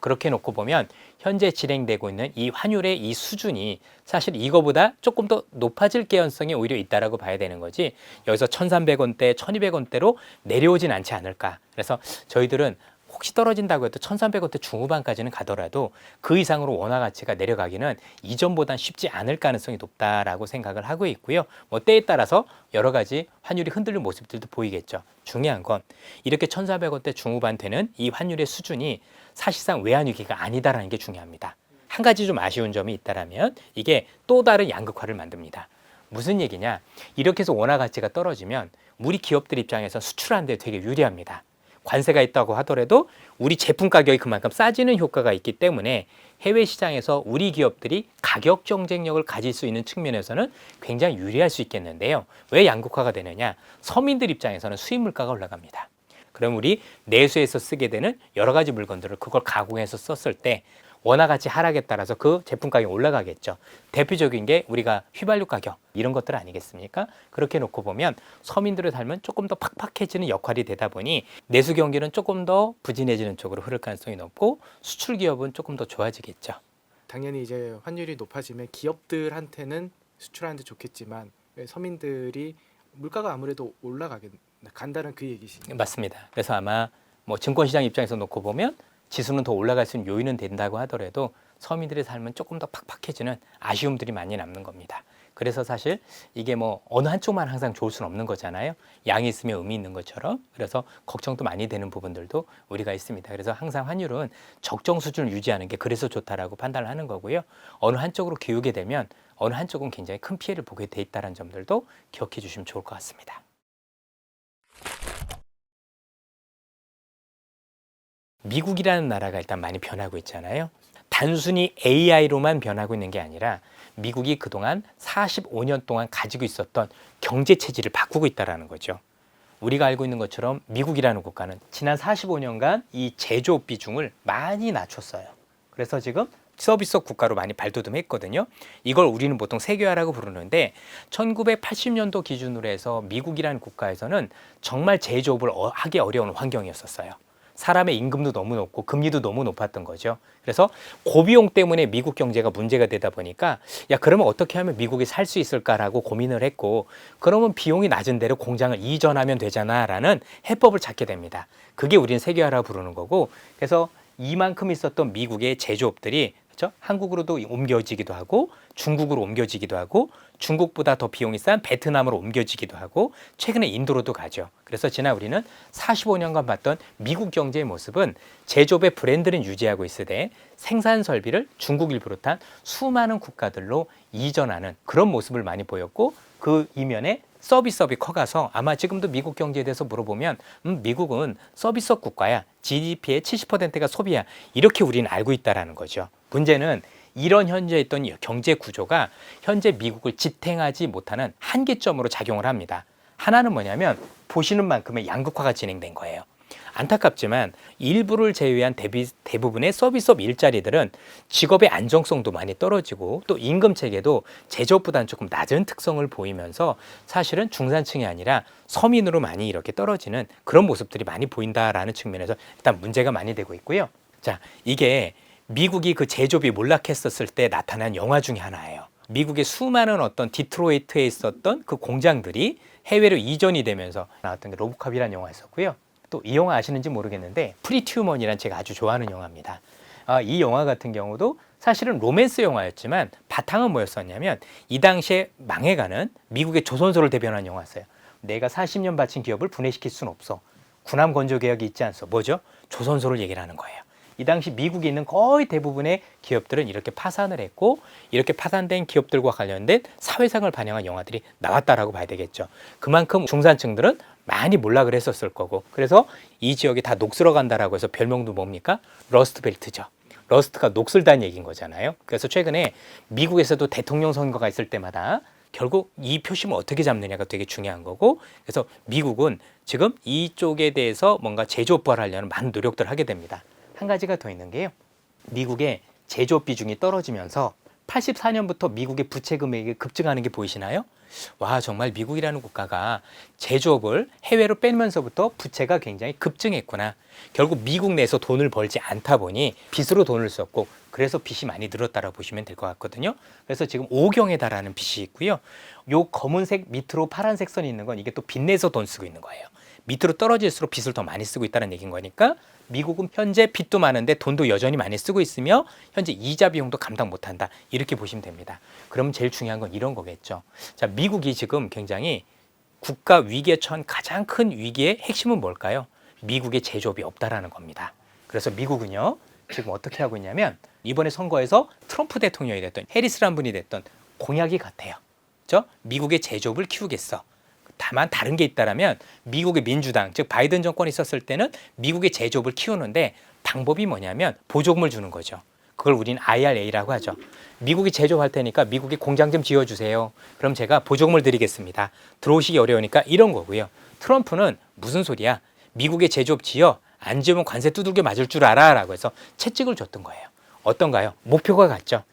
그렇게 놓고 보면 현재 진행되고 있는 이 환율의 이 수준이 사실 이거보다 조금 더 높아질 개연성이 오히려 있다라고 봐야 되는 거지 여기서 1,300원대, 1,200원대로 내려오진 않지 않을까. 그래서 저희들은 혹시 떨어진다고 해도 1,300원대 중후반까지는 가더라도 그 이상으로 원화 가치가 내려가기는 이전보단 쉽지 않을 가능성이 높다라고 생각을 하고 있고요. 뭐 때에 따라서 여러 가지 환율이 흔들리는 모습들도 보이겠죠. 중요한 건 이렇게 1,400원대 중후반 되는 이 환율의 수준이 사실상 외환위기가 아니다라는 게 중요합니다. 한 가지 좀 아쉬운 점이 있다라면 이게 또 다른 양극화를 만듭니다. 무슨 얘기냐? 이렇게 해서 원화 가치가 떨어지면 우리 기업들 입장에서 수출하는 데 되게 유리합니다. 관세가 있다고 하더라도 우리 제품 가격이 그만큼 싸지는 효과가 있기 때문에 해외 시장에서 우리 기업들이 가격 경쟁력을 가질 수 있는 측면에서는 굉장히 유리할 수 있겠는데요. 왜 양극화가 되느냐? 서민들 입장에서는 수입 물가가 올라갑니다. 그럼 우리 내수에서 쓰게 되는 여러 가지 물건들을 그걸 가공해서 썼을 때 원화 가치 하락에 따라서 그 제품 가격이 올라가겠죠. 대표적인 게 우리가 휘발유 가격 이런 것들 아니겠습니까? 그렇게 놓고 보면 서민들의 삶은 조금 더 팍팍해지는 역할이 되다 보니 내수 경기는 조금 더 부진해지는 쪽으로 흐를 가능성이 높고 수출 기업은 조금 더 좋아지겠죠. 당연히 이제 환율이 높아지면 기업들한테는 수출하는데 좋겠지만 서민들이 물가가 아무래도 간다는 그 얘기시죠. 맞습니다. 그래서 아마 뭐 증권시장 입장에서 놓고 보면 지수는 더 올라갈 수 있는 요인은 된다고 하더라도 서민들의 삶은 조금 더 팍팍해지는 아쉬움들이 많이 남는 겁니다. 그래서 사실 이게 뭐 어느 한쪽만 항상 좋을 수는 없는 거잖아요. 양이 있으면 의미 있는 것처럼. 그래서 걱정도 많이 되는 부분들도 우리가 있습니다. 그래서 항상 환율은 적정 수준을 유지하는 게 그래서 좋다라고 판단을 하는 거고요. 어느 한쪽으로 기우게 되면 어느 한쪽은 굉장히 큰 피해를 보게 돼 있다는 점들도 기억해 주시면 좋을 것 같습니다. 미국이라는 나라가 일단 많이 변하고 있잖아요. 단순히 AI로만 변하고 있는 게 아니라 미국이 그동안 45년 동안 가지고 있었던 경제 체질을 바꾸고 있다는 거죠. 우리가 알고 있는 것처럼 미국이라는 국가는 지난 45년간 이 제조업 비중을 많이 낮췄어요. 그래서 지금 서비스업 국가로 많이 발돋움했거든요. 이걸 우리는 보통 세계화라고 부르는데 1980년도 기준으로 해서 미국이라는 국가에서는 정말 제조업을 하기 어려운 환경이었었어요. 사람의 임금도 너무 높고 금리도 너무 높았던 거죠. 그래서 고비용 때문에 미국 경제가 문제가 되다 보니까 야 그러면 어떻게 하면 미국이 살 수 있을까라고 고민을 했고 그러면 비용이 낮은 데로 공장을 이전하면 되잖아라는 해법을 찾게 됩니다. 그게 우리는 세계화라고 부르는 거고 그래서 이만큼 있었던 미국의 제조업들이 그렇죠? 한국으로도 옮겨지기도 하고 중국으로 옮겨지기도 하고 중국보다 더 비용이 싼 베트남으로 옮겨지기도 하고 최근에 인도로도 가죠. 그래서 지난 우리는 45년간 봤던 미국 경제의 모습은 제조업의 브랜드는 유지하고 있으되 생산 설비를 중국을 비롯한 수많은 국가들로 이전하는 그런 모습을 많이 보였고 그 이면에 서비스업이 커가서 아마 지금도 미국 경제에 대해서 물어보면 미국은 서비스업 국가야. GDP의 70%가 소비야. 이렇게 우리는 알고 있다라는 거죠. 문제는 이런 현재 있던 경제 구조가 현재 미국을 지탱하지 못하는 한계점으로 작용을 합니다. 하나는 뭐냐면 보시는 만큼의 양극화가 진행된 거예요. 안타깝지만 일부를 제외한 대부분의 서비스업 일자리들은 직업의 안정성도 많이 떨어지고 또 임금 체계도 제조업보다는 조금 낮은 특성을 보이면서 사실은 중산층이 아니라 서민으로 많이 이렇게 떨어지는 그런 모습들이 많이 보인다라는 측면에서 일단 문제가 많이 되고 있고요. 자, 이게 미국이 그 제조업이 몰락했었을 때 나타난 영화 중에 하나예요. 미국의 수많은 어떤 디트로이트에 있었던 그 공장들이 해외로 이전이 되면서 나왔던 게 로보캅이라는 영화였었고요. 또 이 영화 아시는지 모르겠는데 프리티 우먼이란 제가 아주 좋아하는 영화입니다. 이 영화 같은 경우도 사실은 로맨스 영화였지만 바탕은 뭐였었냐면 이 당시에 망해가는 미국의 조선소를 대변한 영화였어요. 내가 40년 바친 기업을 분해시킬 수는 없어. 군함 건조 개혁이 있지 않소. 뭐죠? 조선소를 얘기를 하는 거예요. 이 당시 미국에 있는 거의 대부분의 기업들은 이렇게 파산을 했고 이렇게 파산된 기업들과 관련된 사회상을 반영한 영화들이 나왔다라고 봐야 되겠죠. 그만큼 중산층들은 많이 몰락을 했었을 거고 그래서 이 지역이 다 녹슬어 간다라고 해서 별명도 뭡니까? 러스트벨트죠. 러스트가 녹슬다는 얘기인 거잖아요. 그래서 최근에 미국에서도 대통령 선거가 있을 때마다 결국 이 표심을 어떻게 잡느냐가 되게 중요한 거고 그래서 미국은 지금 이쪽에 대해서 뭔가 제조업 부활하려는 많은 노력들을 하게 됩니다. 한 가지가 더 있는 게요. 미국의 제조업 비중이 떨어지면서 84년부터 미국의 부채 금액이 급증하는 게 보이시나요? 와, 정말 미국이라는 국가가 제조업을 해외로 빼면서부터 부채가 굉장히 급증했구나. 결국 미국 내에서 돈을 벌지 않다 보니 빚으로 돈을 썼고 그래서 빚이 많이 늘었다라고 보시면 될 것 같거든요. 그래서 지금 5경에 달하는 빚이 있고요. 요 검은색 밑으로 파란색 선이 있는 건 이게 또 빚 내서 돈 쓰고 있는 거예요. 밑으로 떨어질수록 빚을 더 많이 쓰고 있다는 얘기인 거니까 미국은 현재 빚도 많은데 돈도 여전히 많이 쓰고 있으며 현재 이자 비용도 감당 못한다. 이렇게 보시면 됩니다. 그러면 제일 중요한 건 이런 거겠죠. 자, 미국이 지금 굉장히 국가 위기에 처한 가장 큰 위기의 핵심은 뭘까요? 미국의 제조업이 없다라는 겁니다. 그래서 미국은요, 지금 어떻게 하고 있냐면 이번에 선거에서 트럼프 대통령이 됐던 해리스란 분이 됐던 공약이 같아요. 그렇죠? 미국의 제조업을 키우겠어. 다만 다른 게 있다라면 미국의 민주당, 즉 바이든 정권이 있었을 때는 미국의 제조업을 키우는데 방법이 뭐냐면 보조금을 주는 거죠. 그걸 우리는 IRA라고 하죠. 미국이 제조업할 테니까 미국에 공장 좀 지어주세요. 그럼 제가 보조금을 드리겠습니다. 들어오시기 어려우니까 이런 거고요. 트럼프는 무슨 소리야? 미국의 제조업 지어. 안 지으면 관세 두들겨 맞을 줄 알아. 라고 해서 채찍을 줬던 거예요. 어떤가요? 목표가 같죠.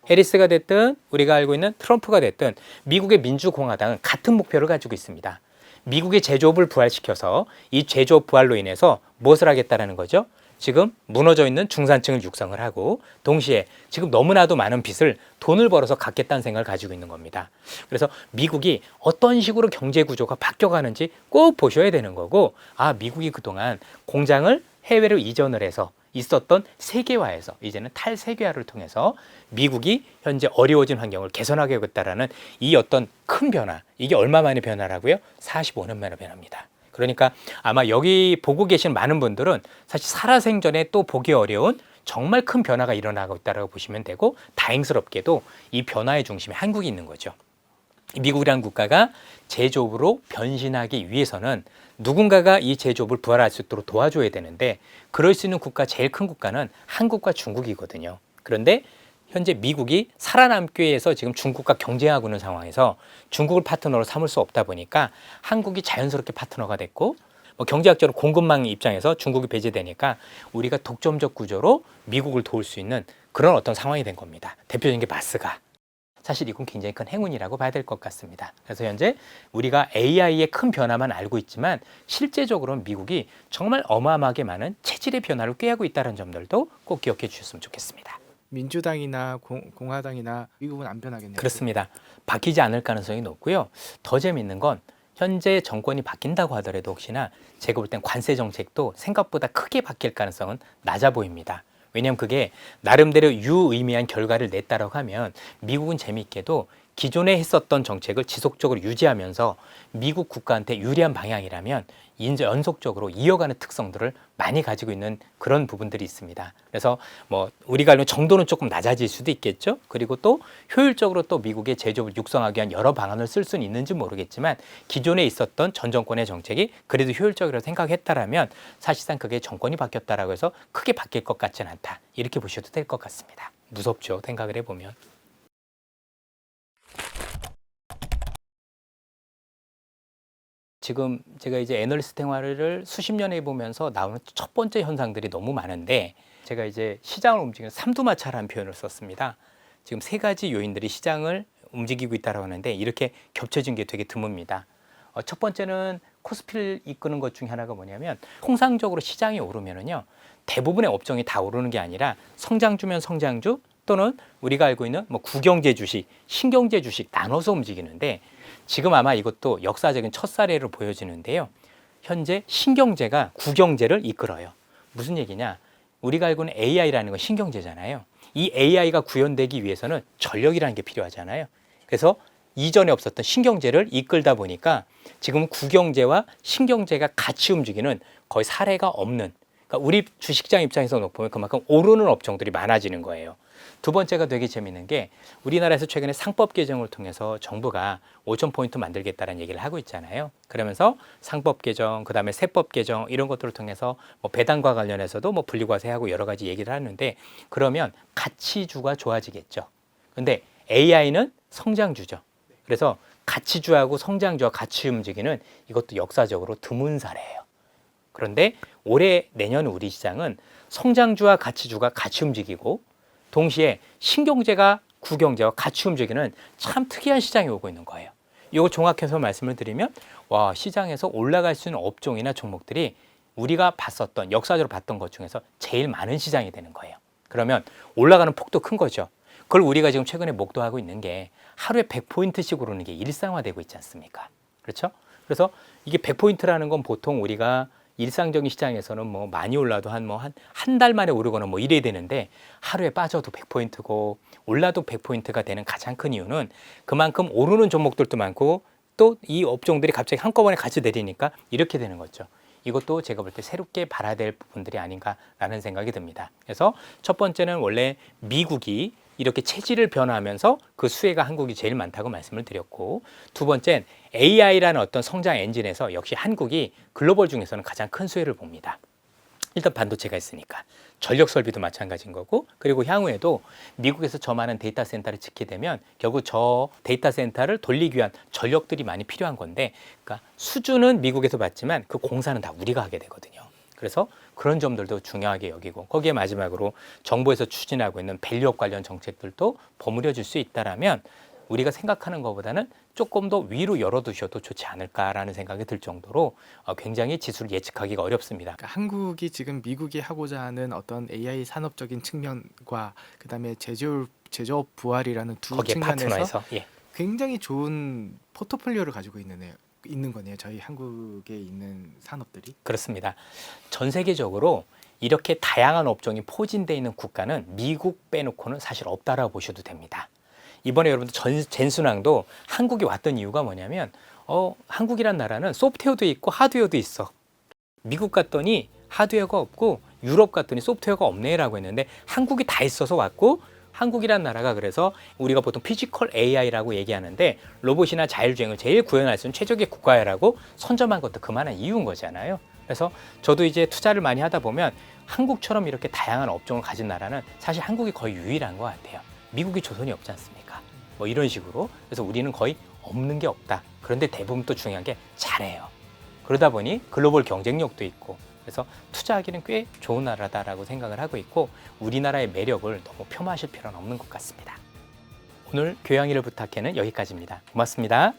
해리스가 됐든 우리가 알고 있는 트럼프가 됐든 미국의 민주공화당은 같은 목표를 가지고 있습니다. 미국의 제조업을 부활시켜서 이 제조업 부활로 인해서 무엇을 하겠다는 거죠? 지금 무너져 있는 중산층을 육성을 하고 동시에 지금 너무나도 많은 빚을 돈을 벌어서 갚겠다는 생각을 가지고 있는 겁니다. 그래서 미국이 어떤 식으로 경제 구조가 바뀌어가는지 꼭 보셔야 되는 거고 미국이 그동안 공장을 해외로 이전을 해서 있었던 세계화에서 이제는 탈세계화를 통해서 미국이 현재 어려워진 환경을 개선하겠다라는 이 어떤 큰 변화, 이게 얼마 만의 변화라고요? 45년 만의 변화입니다. 그러니까 아마 여기 보고 계신 많은 분들은 사실 살아생전에 또 보기 어려운 정말 큰 변화가 일어나고 있다고 보시면 되고 다행스럽게도 이 변화의 중심에 한국이 있는 거죠. 미국이라는 국가가 제조업으로 변신하기 위해서는 누군가가 이 제조업을 부활할 수 있도록 도와줘야 되는데 그럴 수 있는 국가, 제일 큰 국가는 한국과 중국이거든요. 그런데 현재 미국이 살아남기 위해서 지금 중국과 경쟁하고 있는 상황에서 중국을 파트너로 삼을 수 없다 보니까 한국이 자연스럽게 파트너가 됐고 경제학적으로 공급망 입장에서 중국이 배제되니까 우리가 독점적 구조로 미국을 도울 수 있는 그런 어떤 상황이 된 겁니다. 대표적인 게 마스가. 사실 이건 굉장히 큰 행운이라고 봐야 될 것 같습니다. 그래서 현재 우리가 AI의 큰 변화만 알고 있지만 실제적으로는 미국이 정말 어마어마하게 많은 체질의 변화를 꾀하고 있다는 점들도 꼭 기억해 주셨으면 좋겠습니다. 민주당이나 공화당이나 미국은 안 변하겠네요. 그렇습니다. 바뀌지 않을 가능성이 높고요. 더 재밌는 건 현재 정권이 바뀐다고 하더라도 혹시나 제가 볼 땐 관세 정책도 생각보다 크게 바뀔 가능성은 낮아 보입니다. 왜냐하면 그게 나름대로 유의미한 결과를 냈다라고 하면 미국은 재미있게도 기존에 했었던 정책을 지속적으로 유지하면서 미국 국가한테 유리한 방향이라면 연속적으로 이어가는 특성들을 많이 가지고 있는 그런 부분들이 있습니다. 그래서 뭐 우리가 알면 정도는 조금 낮아질 수도 있겠죠. 그리고 또 효율적으로 또 미국의 제조업을 육성하기 위한 여러 방안을 쓸 수는 있는지 모르겠지만 기존에 있었던 전 정권의 정책이 그래도 효율적이라고 생각했다라면 사실상 그게 정권이 바뀌었다라고 해서 크게 바뀔 것 같지는 않다. 이렇게 보셔도 될 것 같습니다. 무섭죠. 생각을 해보면. 지금 제가 이제 애널리스트 생활을 수십 년 해보면서 나오는 첫 번째 현상들이 너무 많은데 제가 이제 시장을 움직이는 삼두마차라는 표현을 썼습니다. 지금 세 가지 요인들이 시장을 움직이고 있다고 하는데 이렇게 겹쳐진 게 되게 드뭅니다. 첫 번째는 코스피를 이끄는 것 중에 하나가 뭐냐면 통상적으로 시장이 오르면은요 대부분의 업종이 다 오르는 게 아니라 성장주면 성장주 또는 우리가 알고 있는 뭐 구경제 주식, 신경제 주식 나눠서 움직이는데 지금 아마 이것도 역사적인 첫 사례로 보여지는데요. 현재 신경제가 구경제를 이끌어요. 무슨 얘기냐? 우리가 알고 있는 AI라는 건 신경제잖아요. 이 AI가 구현되기 위해서는 전력이라는 게 필요하잖아요. 그래서 이전에 없었던 신경제를 이끌다 보니까 지금 구경제와 신경제가 같이 움직이는 거의 사례가 없는, 그러니까 우리 주식장 입장에서 보면 그만큼 오르는 업종들이 많아지는 거예요. 두 번째가 되게 재밌는 게 우리나라에서 최근에 상법 개정을 통해서 정부가 5,000포인트 만들겠다는 얘기를 하고 있잖아요. 그러면서 상법 개정, 그다음에 세법 개정 이런 것들을 통해서 뭐 배당과 관련해서도 뭐 분리과세하고 여러 가지 얘기를 하는데 그러면 가치주가 좋아지겠죠. 근데 AI는 성장주죠. 그래서 가치주하고 성장주와 같이 움직이는 이것도 역사적으로 드문 사례예요. 그런데 올해 내년 우리 시장은 성장주와 가치주가 같이 움직이고 동시에 신경제가 구경제와 같이 움직이는 참 특이한 시장이 오고 있는 거예요. 이거 종합해서 말씀을 드리면 와 시장에서 올라갈 수 있는 업종이나 종목들이 우리가 봤었던 역사적으로 봤던 것 중에서 제일 많은 시장이 되는 거예요. 그러면 올라가는 폭도 큰 거죠. 그걸 우리가 지금 최근에 목도하고 있는 게 하루에 100포인트씩 오르는 게 일상화되고 있지 않습니까? 그렇죠? 그래서 이게 100포인트라는 건 보통 우리가 일상적인 시장에서는 뭐 많이 올라도 한 달 만에 오르거나 뭐 이래야 되는데 하루에 빠져도 100포인트고 올라도 100포인트가 되는 가장 큰 이유는 그만큼 오르는 종목들도 많고 또 이 업종들이 갑자기 한꺼번에 같이 내리니까 이렇게 되는 거죠. 이것도 제가 볼 때 새롭게 봐야 될 부분들이 아닌가라는 생각이 듭니다. 그래서 첫 번째는 원래 미국이 이렇게 체질을 변화하면서 그 수혜가 한국이 제일 많다고 말씀을 드렸고 두 번째는 AI라는 어떤 성장 엔진에서 역시 한국이 글로벌 중에서는 가장 큰 수혜를 봅니다. 일단 반도체가 있으니까 전력 설비도 마찬가지인 거고 그리고 향후에도 미국에서 저 많은 데이터 센터를 짓게 되면 결국 저 데이터 센터를 돌리기 위한 전력들이 많이 필요한 건데 그러니까 수주는 미국에서 받지만 그 공사는 다 우리가 하게 되거든요. 그래서 그런 점들도 중요하게 여기고 거기에 마지막으로 정부에서 추진하고 있는 밸류업 관련 정책들도 버무려 줄 수 있다라면 우리가 생각하는 것보다는 조금 더 위로 열어두셔도 좋지 않을까라는 생각이 들 정도로 굉장히 지수를 예측하기가 어렵습니다. 그러니까 한국이 지금 미국이 하고자 하는 어떤 AI 산업적인 측면과 그다음에 제조업 부활이라는 두 거기에 측면에서 파트너에서 굉장히 좋은 포트폴리오를 가지고 있는 거네요. 저희 한국에 있는 산업들이. 그렇습니다. 전 세계적으로 이렇게 다양한 업종이 포진되어 있는 국가는 미국 빼놓고는 사실 없다라고 보셔도 됩니다. 이번에 여러분들 젠순항도 한국에 왔던 이유가 뭐냐면 한국이란 나라는 소프트웨어도 있고 하드웨어도 있어. 미국 갔더니 하드웨어가 없고 유럽 갔더니 소프트웨어가 없네라고 했는데 한국이 다 있어서 왔고 한국이란 나라가 그래서 우리가 보통 피지컬 AI라고 얘기하는데 로봇이나 자율주행을 제일 구현할 수 있는 최적의 국가라고 선점한 것도 그만한 이유인 거잖아요. 그래서 저도 이제 투자를 많이 하다 보면 한국처럼 이렇게 다양한 업종을 가진 나라는 사실 한국이 거의 유일한 것 같아요. 미국이 조선이 없지 않습니까? 뭐 이런 식으로. 그래서 우리는 거의 없는 게 없다. 그런데 대부분 또 중요한 게 잘해요. 그러다 보니 글로벌 경쟁력도 있고 그래서 투자하기는 꽤 좋은 나라다라고 생각을 하고 있고 우리나라의 매력을 너무 폄하하실 필요는 없는 것 같습니다. 오늘 교양이를 부탁해는 여기까지입니다. 고맙습니다.